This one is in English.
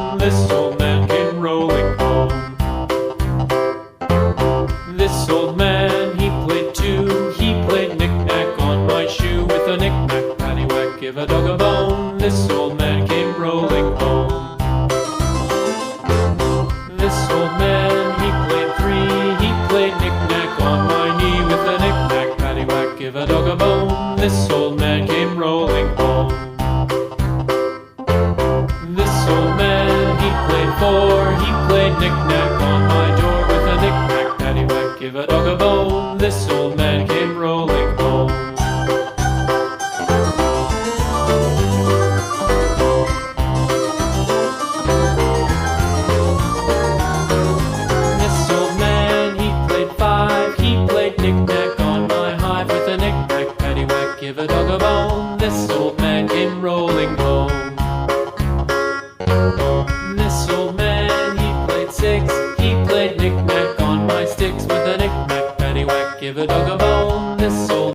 bone. This old man came rolling home. This old man, he played too. He played knick-knack on my shoe. With a knick-knack, paddywhack, give a dog a bone. This old man came rolling home. This old man, he played three. He played knick-knack on my knee. With a knick-knack, paddywhack, give a dog a bone. This old man came rolling home. This old man, he played four. He played knick-knack on my door. With a knick-knack, paddywhack, give a dog a bone. This old man came